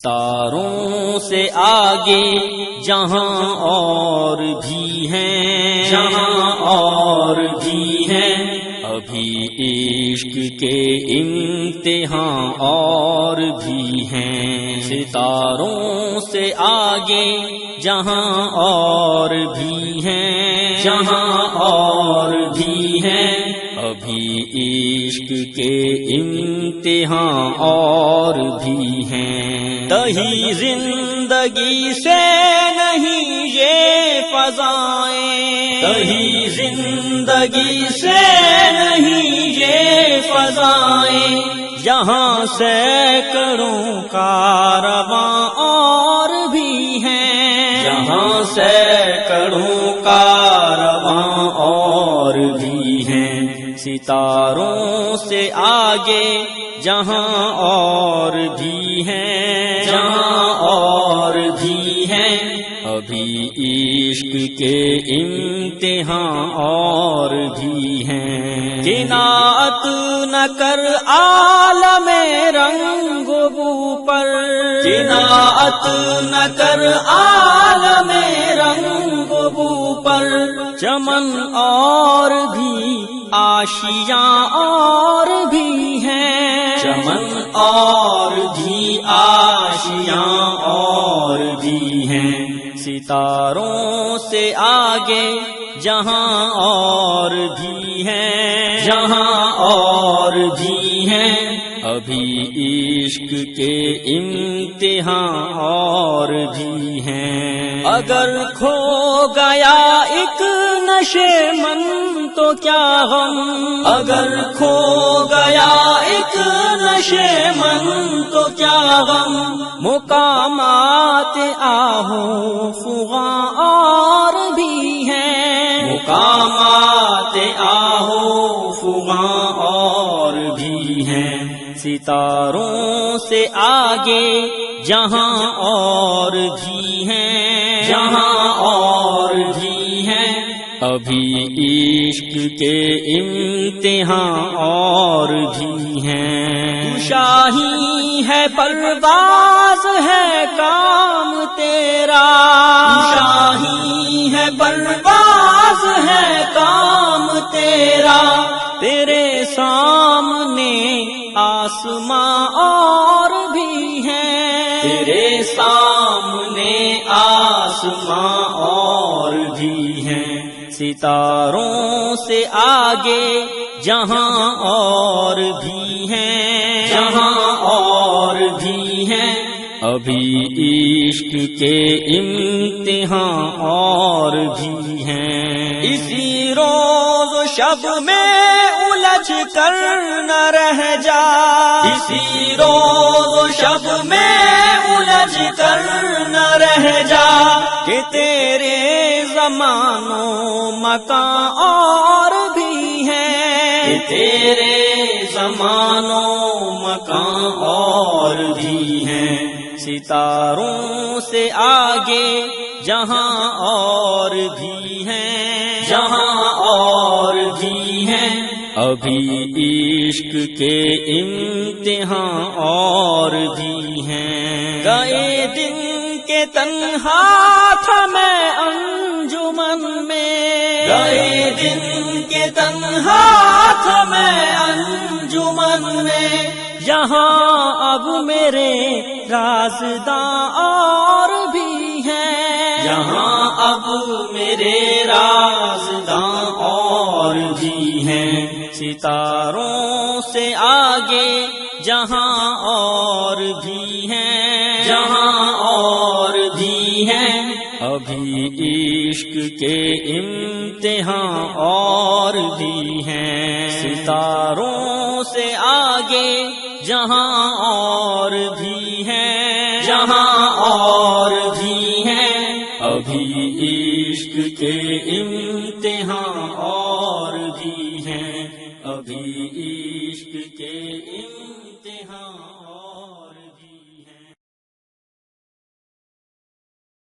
تاروں سے آگے جہاں اور بھی ہیں، جہاں اور بھی ہیں، ابھی عشق کے امتحان اور بھی ہیں۔ ستاروں سے آگے جہاں اور بھی ہیں، جہاں اور بھی ہیں، ابھی عشق کے امتحان اور بھی ہیں۔ دہی زندگی سے نہیں یہ فضائیں، دہی زندگی سے نہیں یہ فضائیں، یہاں سینکڑوں کارواں اور بھی ہیں، یہاں سینکڑوں کارواں اور بھی ہیں۔ ستاروں سے آگے جہاں اور بھی ہیں، جہاں اور بھی ہیں، ابھی عشق کے امتحان اور بھی ہیں۔ قناعت نہ کر عالم رنگ و بو پر، قناعت نہ کر عالم رنگ و بو پر، چمن اور بھی آشیاں اور بھی ہیں، چمن اور بھی آشیاں اور بھی ہیں۔ ستاروں سے آگے جہاں اور بھی ہیں، جہاں اور بھی ہیں، ابھی عشق کے امتحان اور بھی ہیں۔ اگر کھو گیا ایک نشے من تو کیا غم، اگر کھو گیا ایک نشے من تو کیا غم، مقامات آہو فغاں اور بھی ہیں، مقامات آہو فغاں اور بھی ہیں۔ ستاروں سے آگے جہاں اور بھی ہیں، جہاں اور بھی ہیں، ابھی عشق کے امتحان اور بھی ہیں۔ شاہی ہے پرواز ہے کام تیرا، شاہی ہے پرواز ہے کام تیرا، تیرے سامنے آسماں اور بھی ہیں، تیرے سامنے آسماں اور بھی ہیں۔ ستاروں سے آگے جہاں اور بھی ہیں، جہاں اور بھی ہیں، ابھی عشق کے امتحان اور بھی ہیں۔ اسی روز و شب میں الجھ کر نہ رہ جا، اسی روز و شب میں الجھ کر نہ رہ جا، کہ تیرے زمان و مکان اور بھی ہیں، کہ تیرے زمان و مکان اور بھی ہیں۔ ستاروں سے آگے جہاں اور بھی ہیں، جہاں اور بھی ہیں، ابھی عشق کے امتحان اور بھی ہیں۔ گئے دن کے تنہا تھا میں انجمن میں، گئے دن کے تنہا تھا میں انجمن میں، یہاں اب میرے رازداں اور بھی ہیں، یہاں اب میرے رازداں اور بھی ہیں۔ ستاروں سے آگے جہاں اور بھی ہیں، جہاں اور بھی ہیں، ابھی عشق کے امتحان اور بھی ہیں۔ ستاروں سے آگے جہاں اور بھی ہیں، جہاں اور بھی ہیں، ابھی عشق کے امتحان اور بھی ہیں، ابھی عشق کے